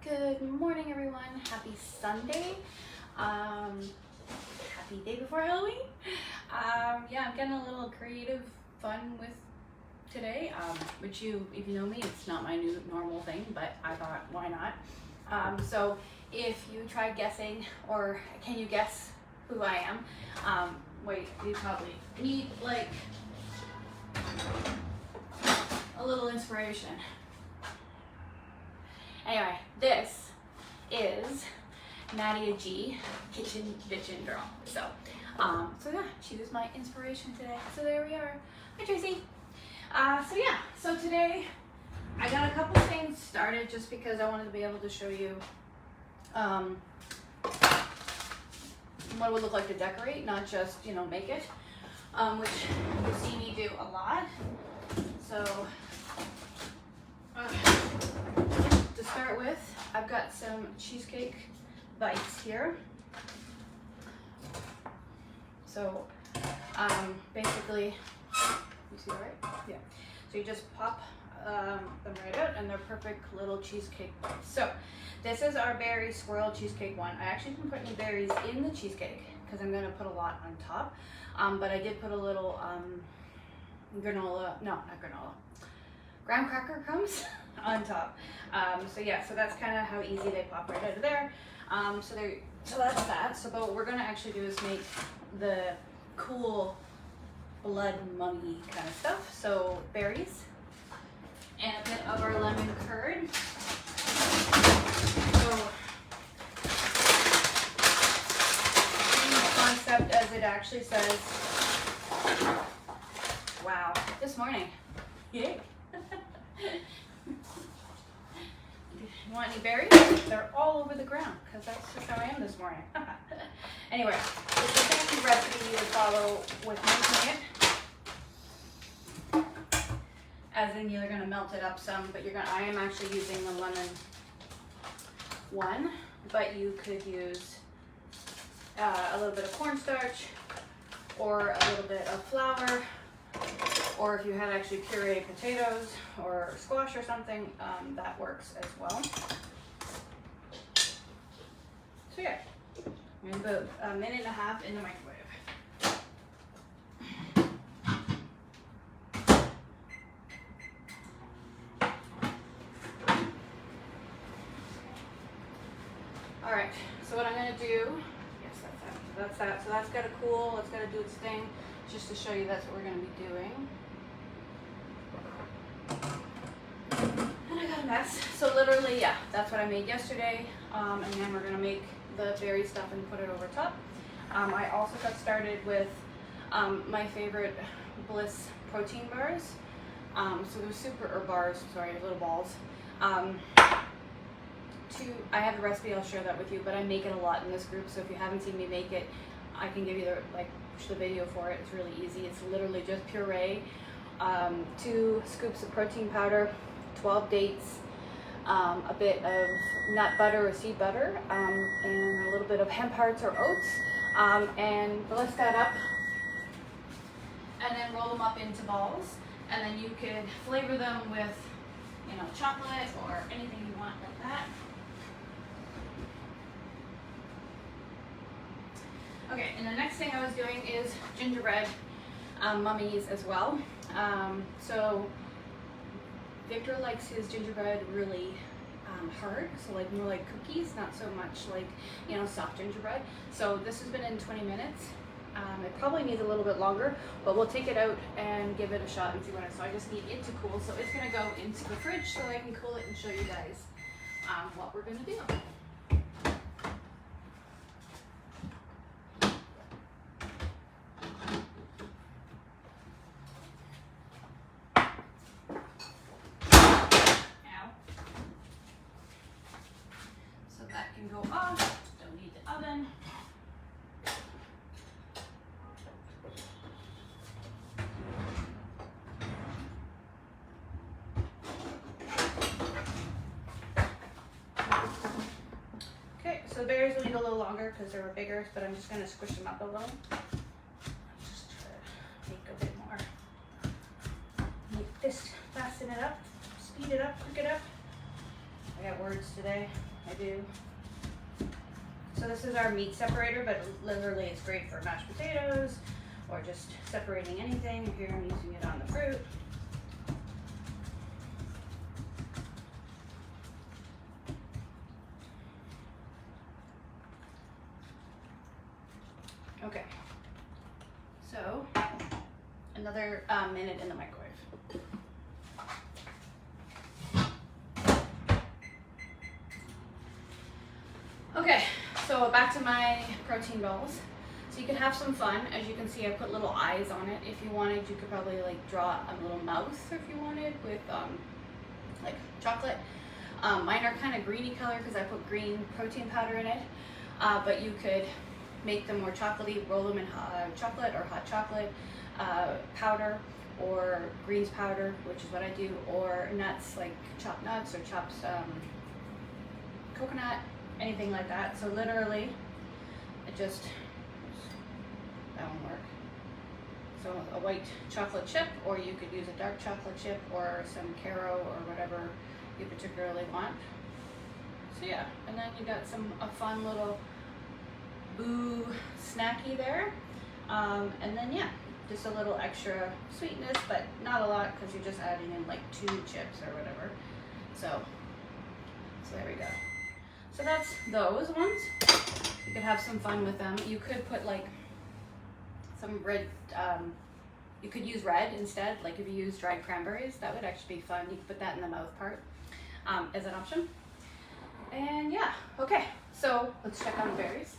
Good morning, everyone. Happy Sunday. Happy day before Halloween. Yeah, I'm getting a little creative fun with today, which if you know me, it's not my new normal thing, but I thought, why not? So if you try guessing, or can you guess who I am? Wait, you probably need like a little inspiration. Anyway, this is Nadia G, Kitchen Bitchin' Girl. So yeah, she was my inspiration today. So there we are. Hi, Tracy. So today I got a couple things started just because I wanted to be able to show you what it would look like to decorate, not just, make it, which you see me do a lot. So to start with, I've got some cheesecake bites here. So basically, you see that right? Yeah. So you just pop them right out, and they're perfect little cheesecake bites. So this is our berry swirl cheesecake one. I actually didn't put any berries in the cheesecake because I'm going to put a lot on top. But I did put a little graham cracker crumbs on top. So that's kind of how easy they pop right out of there. So that's that. So what we're gonna actually do is make the cool blood mummy kind of stuff. So berries and a bit of our lemon curd. So same concept as it actually says. Wow, this morning. Yay. You want any berries? They're all over the ground because that's just how I am this morning. Anyway, it's the same recipe you would follow with making it. As in, you're going to melt it up some, but I am actually using the lemon one, but you could use a little bit of cornstarch or a little bit of flour. Or if you had actually pureed potatoes or squash or something, that works as well. So yeah, I'm gonna put a minute and a half in the microwave. All right, so what I'm gonna do, yes, that's that. So that's gotta cool, it's gotta do its thing, just to show you that's what we're gonna be doing. And I got a mess. So literally, yeah, that's what I made yesterday. And then we're gonna make the berry stuff and put it over top. I also got started with my favorite Bliss protein bars. So they're little balls. I have the recipe, I'll share that with you, but I make it a lot in this group. So if you haven't seen me make it, I can give you the video for it. It's really easy. It's literally just puree, 2 scoops of protein powder, 12 dates, a bit of nut butter or seed butter, and a little bit of hemp hearts or oats, and bless that up, and then roll them up into balls, and then you could flavor them with, chocolate or anything you want like that. Okay, and the next thing I was doing is gingerbread mummies as well. So Victor likes his gingerbread really hard, so more like cookies, not so much soft gingerbread. So this has been in 20 minutes. It probably needs a little bit longer, but we'll take it out and give it a shot and see what so I just need it to cool. So it's gonna go into the fridge so I can cool it and show you guys what we're gonna do. Can go off, don't need the oven. Okay, so the berries will need a little longer because they were bigger, but I'm just going to squish them up a little. Just try to make a bit more. Just fasten it up, speed it up, cook it up. I got words today. I do. So this is our meat separator, but literally it's great for mashed potatoes or just separating anything. Here I'm using it on the fruit. Okay, so another minute in the microwave. Okay, so back to my protein balls. So you can have some fun. As you can see, I put little eyes on it. If you wanted, you could probably like draw a little mouth if you wanted with like chocolate. Mine are kind of greeny color because I put green protein powder in it, but you could make them more chocolatey, roll them in chocolate or hot chocolate powder or greens powder, which is what I do, or nuts, like chopped nuts or chopped coconut, anything like that. So literally, it just, that won't work. So a white chocolate chip, or you could use a dark chocolate chip or some Caro or whatever you particularly want. So yeah, and then you got a fun little boo snacky there. And then yeah, just a little extra sweetness, but not a lot because you're just adding in like 2 chips or whatever. So there we go. So that's those ones. You could have some fun with them. You could put like some red, you could use red instead. Like if you use dried cranberries, that would actually be fun. You could put that in the mouth part as an option. And yeah, okay, so let's check on the berries.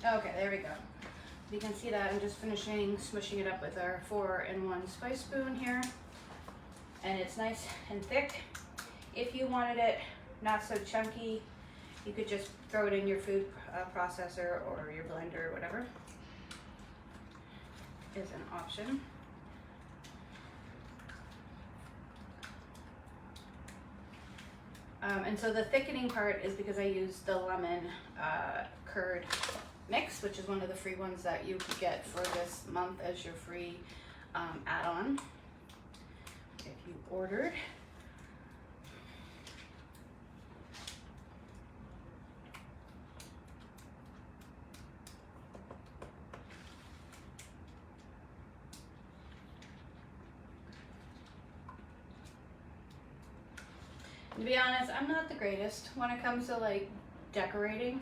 Okay, there we go. You can see that I'm just finishing smushing it up with our 4-in-1 spice spoon here. And it's nice and thick. If you wanted it not so chunky, you could just throw it in your food processor or your blender or whatever. Is an option. And so the thickening part is because I use the lemon curd mix, which is one of the free ones that you could get for this month as your free add-on if you ordered. To be honest, I'm not the greatest when it comes to like decorating.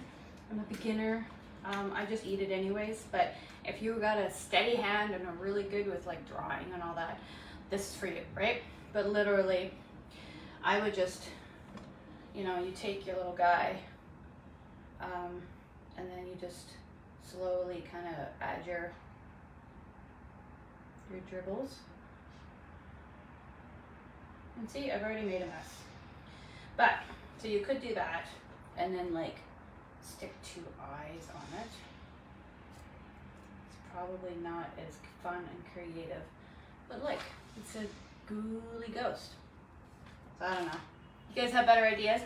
I'm a beginner. I just eat it anyways, but if you got a steady hand and are really good with like drawing and all that, this is for you, right? But literally, I would just, you know, you take your little guy, and then you just slowly kind of add your dribbles. And see, I've already made a mess. But, so you could do that, and then like stick 2 eyes on it. It's probably not as fun and creative, but look, it's a ghouly ghost. So I don't know. You guys have better ideas?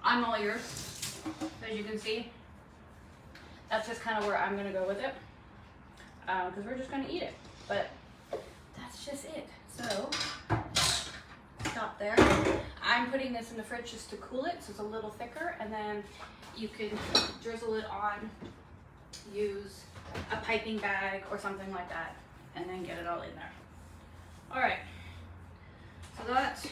I'm all yours. As you can see, that's just kind of where I'm gonna go with it, because we're just gonna eat it. But that's just it. So stop there. I'm putting this in the fridge just to cool it, so it's a little thicker, and then you can drizzle it on, use a piping bag or something like that, and then get it all in there. All right, so that's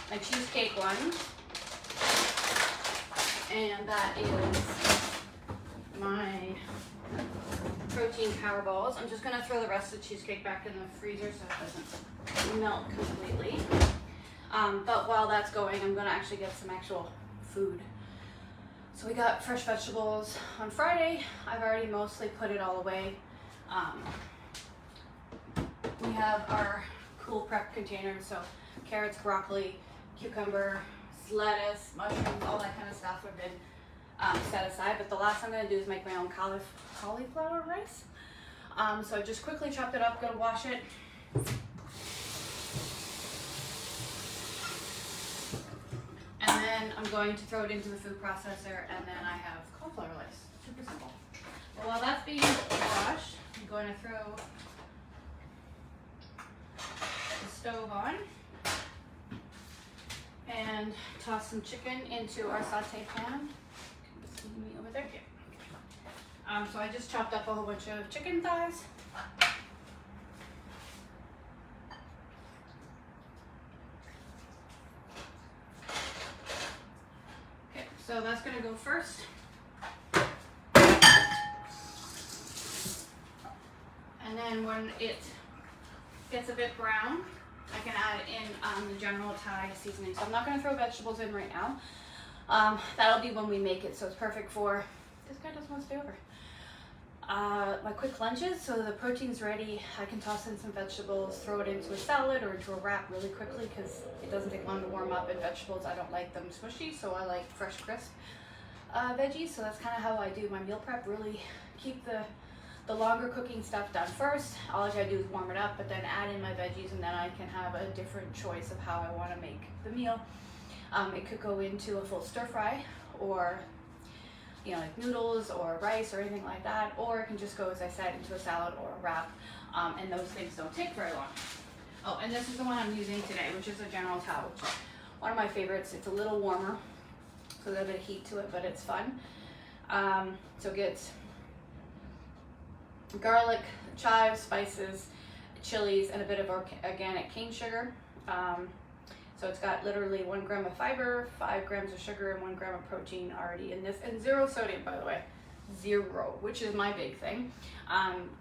my cheesecake one, and that is my protein power balls. I'm just gonna throw the rest of the cheesecake back in the freezer so it doesn't melt completely. But while that's going, I'm gonna actually get some actual food. So we got fresh vegetables on Friday. I've already mostly put it all away. We have our cool prep containers, so carrots, broccoli, cucumber, lettuce, mushrooms, all that kind of stuff have been set aside. But the last I'm gonna do is make my own cauliflower rice. So I just quickly chopped it up, gonna wash it. And then I'm going to throw it into the food processor, and then I have cauliflower rice. Super simple. But while that's being washed, I'm going to throw the stove on and toss some chicken into our saute pan. Can you see me over there? Yeah. So I just chopped up a whole bunch of chicken thighs. Okay, so that's gonna go first. And then when it gets a bit brown, I can add in the general Thai seasoning. So I'm not going to throw vegetables in right now. That'll be when we make it, so it's perfect for, this guy doesn't want to stay over. My quick lunches, so the protein's ready. I can toss in some vegetables, throw it into a salad or into a wrap really quickly because it doesn't take long to warm up, and vegetables, I don't like them smushy, so I like fresh, crisp veggies. So that's kind of how I do my meal prep, really keep the longer cooking stuff done first. All I gotta do is warm it up, but then add in my veggies, and then I can have a different choice of how I want to make the meal. It could go into a full stir fry, or like noodles or rice or anything like that, or it can just go, as I said, into a salad or a wrap, and those things don't take very long. Oh, and this is the one I'm using today, which is a General Tao, which is one of my favorites. It's a little warmer, so there's a bit of heat to it, but it's fun. So it gets garlic, chives, spices, chilies, and a bit of organic cane sugar. So it's got literally 1 gram of fiber, 5 grams of sugar, and 1 gram of protein already in this, and 0 sodium, by the way. 0, which is my big thing.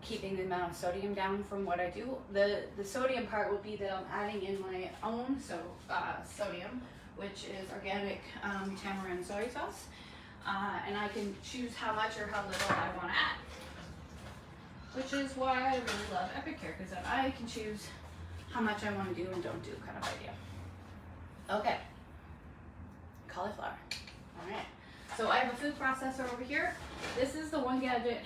Keeping the amount of sodium down from what I do. The sodium part will be that I'm adding in my own sodium, which is organic tamarind soy sauce. And I can choose how much or how little I want to add. Which is why I really love EPICFAIL, because then I can choose how much I want to do and don't do kind of idea. Okay, cauliflower. All right, so I have a food processor over here. This is the one gadget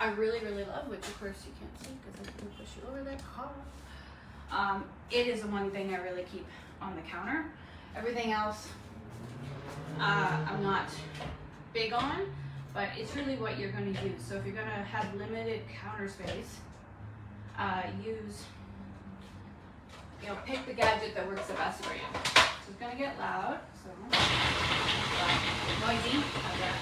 I really, really love, which of course you can't see because I'm going to push you over there. It is the one thing I really keep on the counter. Everything else I'm not big on, but it's really what you're going to use. So if you're going to have limited counter space, pick the gadget that works the best for you. So it's going to get loud, so noisy. Okay.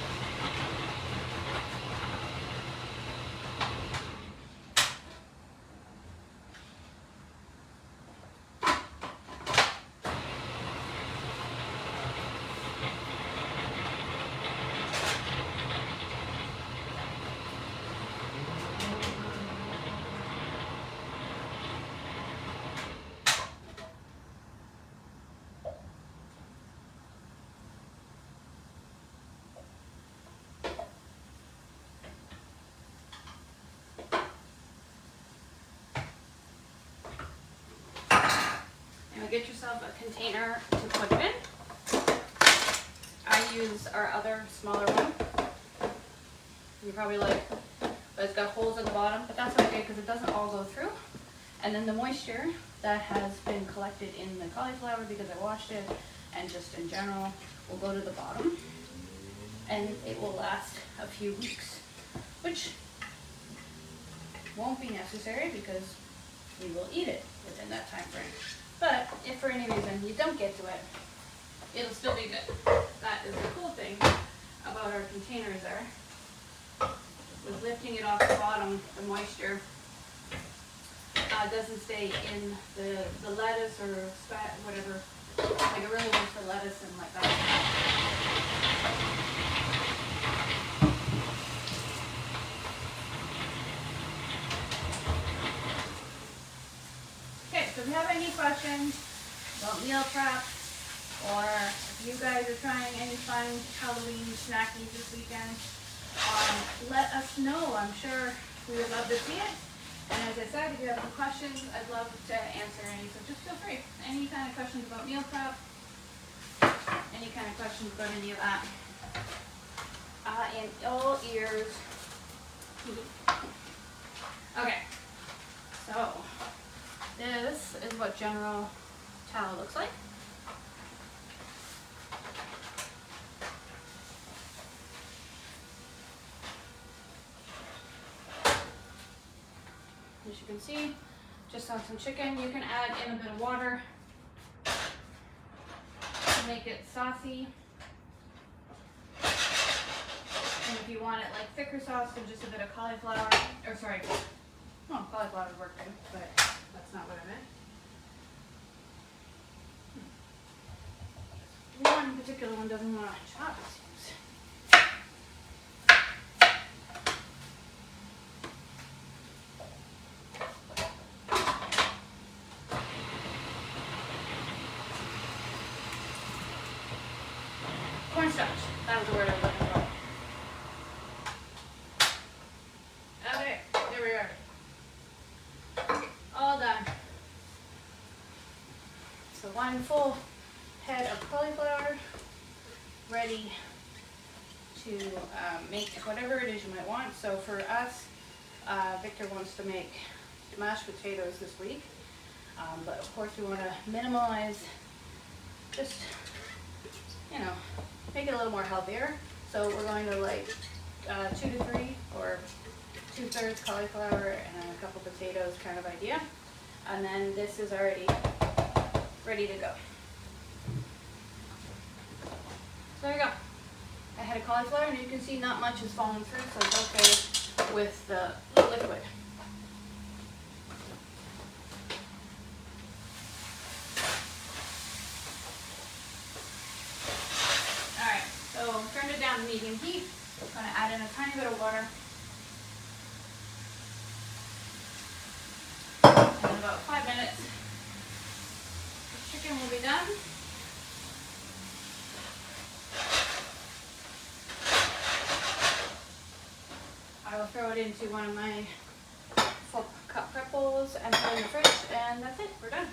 Get yourself a container to put it in. I use our other smaller one. You're probably like, but it's got holes at the bottom, but that's okay because it doesn't all go through. And then the moisture that has been collected in the cauliflower, because I washed it, and just in general, will go to the bottom. And it will last a few weeks, which won't be necessary because we will eat it within that time frame. But if for any reason you don't get to it, it'll still be good. That is the cool thing about our containers there. With lifting it off the bottom, the moisture doesn't stay in the lettuce or whatever. Like it really works for lettuce and like that. So if you have any questions about meal prep, or if you guys are trying any fun Halloween snackies this weekend, let us know. I'm sure we would love to see it. And as I said, if you have any questions, I'd love to answer any. So just feel free. Any kind of questions about meal prep, any kind of questions about any of that. In all ears. Okay. So this is what General Tao looks like. as you can see, just on some chicken. You can add in a bit of water to make it saucy. And if you want it like thicker sauce, then just a bit of cauliflower, or sorry, well, cauliflower would work good, but that's not what I meant. One particular one doesn't want to chop, it seems. Cornstarch, that was the word I was looking for. Okay, there we are. All done. So one full head of cauliflower ready to make whatever it is you might want. So for us, Victor wants to make mashed potatoes this week, but of course we want to minimize, just, you know, make it a little more healthier. So we're going to like 2 to 3 or 2/3 cauliflower and a couple potatoes kind of idea. And then this is already ready to go. So there you go. I had a cauliflower, and you can see not much is falling through, so it's okay with the liquid. Alright, so turned it down to medium heat. I'm going to add in a tiny bit of water. And in about 5 minutes, the chicken will be done. I will throw it into one of my full cup prep bowls and put it in the fridge, and that's it, we're done.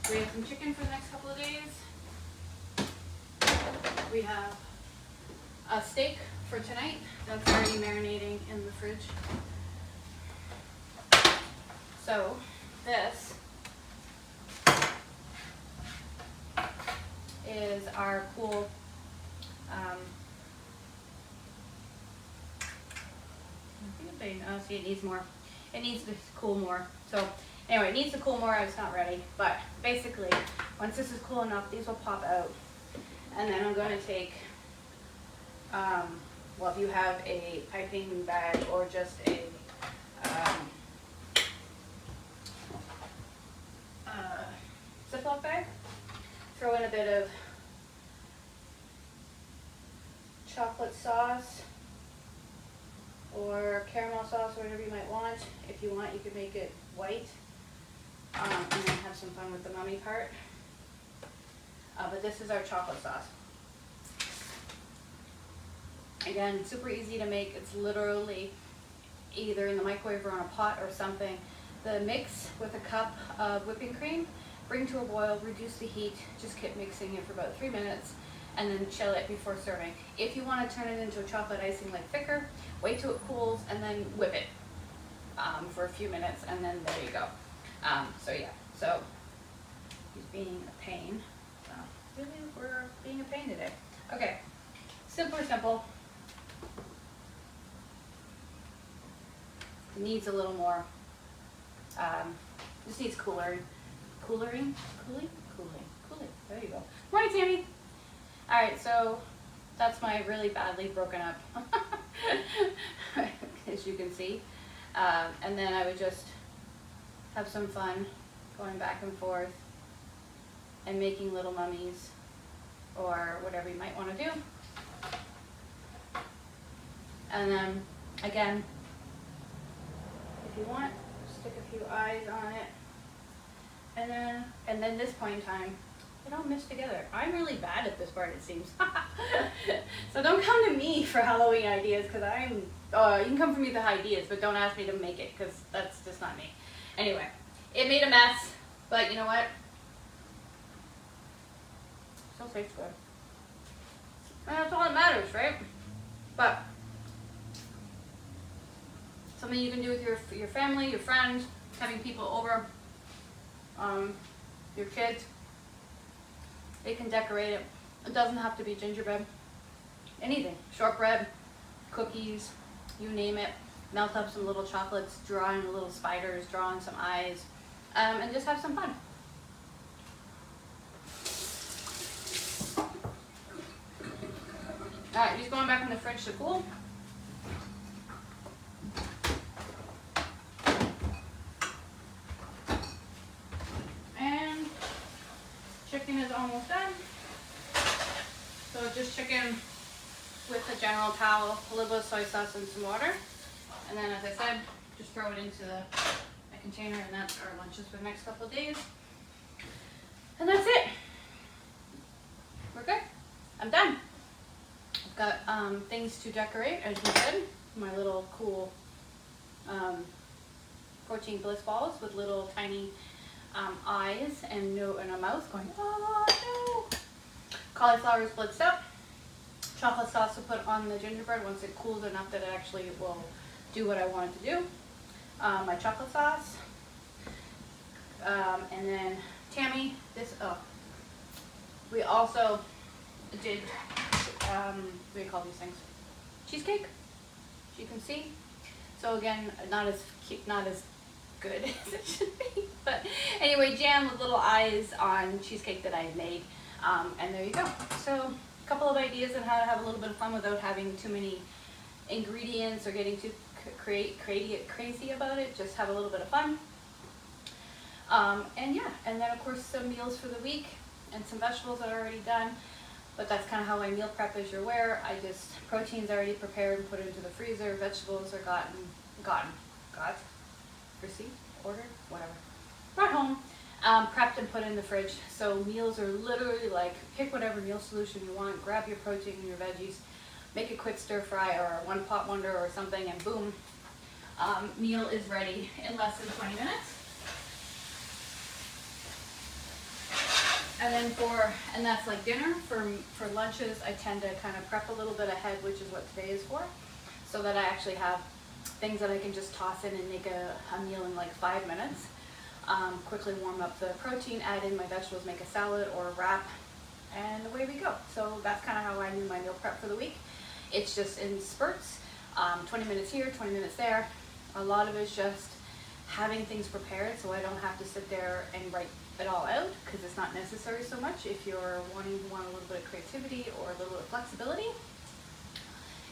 We have some chicken for the next couple of days. We have a steak for tonight that's already marinating in the fridge. So this is our cool oh, see, it needs more. It needs to cool more. So anyway, it needs to cool more. It's not ready, but basically, once this is cool enough, these will pop out. And then I'm going to take, well, if you have a piping bag or just a Ziploc bag, throw in a bit of chocolate sauce or caramel sauce, or whatever you might want. If you want, you could make it white, and then have some fun with the mummy part. But this is our chocolate sauce. Again, super easy to make. It's literally either in the microwave or on a pot or something. The mix with a cup of whipping cream, bring to a boil, reduce the heat, just keep mixing it for about 3 minutes, and then chill it before serving. If you want to turn it into a chocolate icing, like thicker, wait till it cools and then whip it for a few minutes, and then there you go. So yeah, so he's being a pain. Really, we're being a pain today. Okay, super simple. It needs a little more, just needs cooling. There you go. Morning, Tammy. All right, so that's my really badly broken up, as you can see. And then I would just have some fun going back and forth and making little mummies or whatever you might want to do. And then again, if you want, stick a few eyes on it. And then this point in time, they don't mix together. I'm really bad at this part, it seems. So don't come to me for Halloween ideas, because you can come for me with ideas, but don't ask me to make it, because that's just not me. Anyway, it made a mess, but you know what? Still tastes good. And that's all that matters, right? But something you can do with your family, your friends, having people over, your kids. They can decorate it. It doesn't have to be gingerbread. Anything. Shortbread, cookies, you name it. melt up some little chocolates, draw in little spiders, draw in some eyes, and just have some fun. All right, he's going back in the fridge to cool. And chicken is almost done. So just chicken with a general towel, a little bit of soy sauce and some water. And then, as I said, just throw it into a container, and that's our lunches for the next couple of days. And that's it. We're good. I'm done. I've got things to decorate, as you said. My little cool protein Bliss Balls with little tiny eyes and a mouth going, oh no. Cauliflower is blitzed up. Chocolate sauce to put on the gingerbread once it cools enough that it actually will do what I want it to do. My chocolate sauce. And then Tammy, we also did, what do you call these things? Cheesecake, as you can see. So again, not as cute, not as good as it should be. But anyway, jam with little eyes on cheesecake that I had made. And there you go. So a couple of ideas on how to have a little bit of fun without having too many ingredients or getting too crazy about it. Just have a little bit of fun. And yeah, and then of course some meals for the week and some vegetables that are already done. But that's kind of how I meal prep, as you're aware. Protein's already prepared and put into the freezer. Vegetables are received, ordered, whatever. Brought home, prepped and put in the fridge. So meals are literally like, pick whatever meal solution you want, grab your protein and your veggies, make a quick stir fry or a one pot wonder or something, and boom, meal is ready in less than 20 minutes. And then and that's like dinner. For lunches, I tend to kind of prep a little bit ahead, which is what today is for, so that I actually have things that I can just toss in and make a meal in like 5 minutes. Quickly warm up the protein, add in my vegetables, make a salad or a wrap, and away we go. So that's kind of how I do my meal prep for the week. It's just in spurts, 20 minutes here, 20 minutes there. A lot of it's just having things prepared so I don't have to sit there and write it all out, because it's not necessary so much if you're wanting a little bit of creativity or a little bit of flexibility.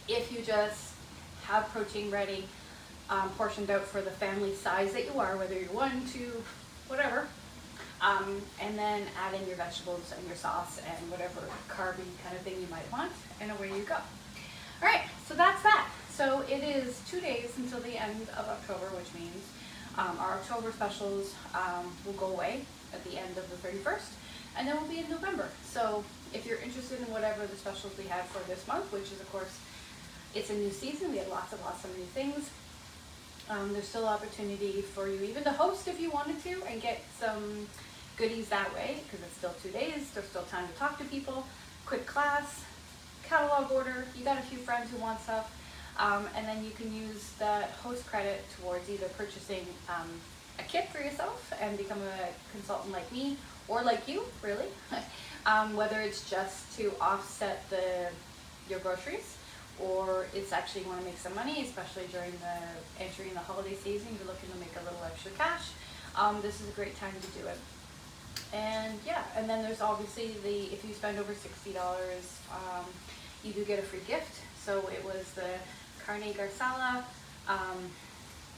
If you just have protein ready, portioned out for the family size that you are, whether you're 1, 2, whatever, and then add in your vegetables and your sauce and whatever carby kind of thing you might want, and away you go. All right, so that's that. So it is 2 days until the end of October, which means our October specials will go away at the end of the 31st, and then we'll be in November. So if you're interested in whatever the specials we have for this month, which is of course, it's a new season, we have lots of new things. There's still opportunity for you even to host if you wanted to and get some goodies that way, because it's still 2 days, there's still time to talk to people, quick class, catalog order, you got a few friends who want stuff, and then you can use that host credit towards either purchasing a kit for yourself and become a consultant like me, or like you, really, whether it's just to offset your groceries, or it's actually you want to make some money, especially during entering the holiday season, you're looking to make a little extra cash. This is a great time to do it. And yeah, and then there's obviously if you spend over $60, you do get a free gift. So it was the carne garsala,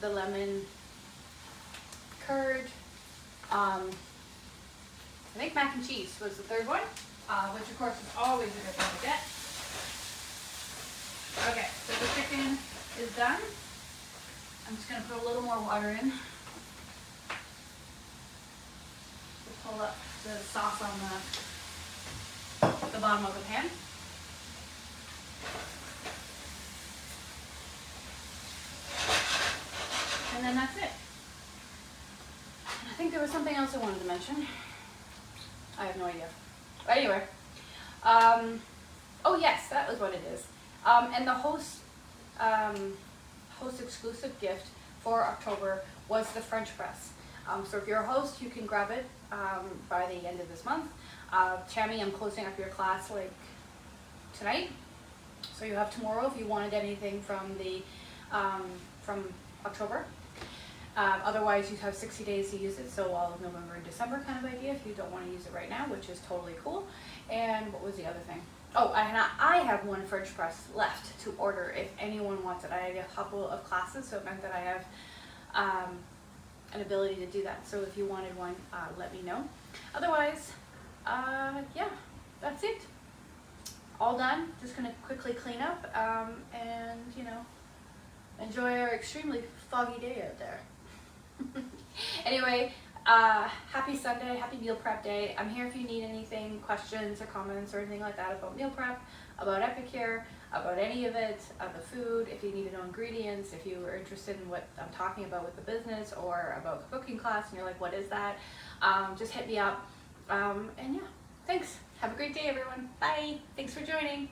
the lemon curd, I think mac and cheese was the third one, which of course is always a good one to get. Okay, so the chicken is done. I'm just going to put a little more water in to pull up the sauce on the bottom of the pan. And then that's it. I think there was something else I wanted to mention. I have no idea. But anyway, oh yes, that was what it is. And the host exclusive gift for October was the French press. So if you're a host, you can grab it by the end of this month. Tammy, I'm closing up your class like tonight. So you have tomorrow if you wanted anything from the from October. Otherwise, you have 60 days to use it, so all of November and December kind of idea if you don't want to use it right now, which is totally cool. And what was the other thing? Oh, and I have one French press left to order if anyone wants it. I had a couple of classes, so it meant that I have an ability to do that. So if you wanted one, let me know. Otherwise, yeah, that's it. All done. Just gonna quickly clean up and, you know, enjoy our extremely foggy day out there. Anyway, happy Sunday, happy meal prep day. I'm here if you need anything, questions or comments or anything like that about meal prep, about EPICFAIL, about any of it, the food, if you need to know ingredients, if you are interested in what I'm talking about with the business or about cooking class and you're like, what is that? Just hit me up. And yeah, thanks. Have a great day, everyone. Bye. Thanks for joining.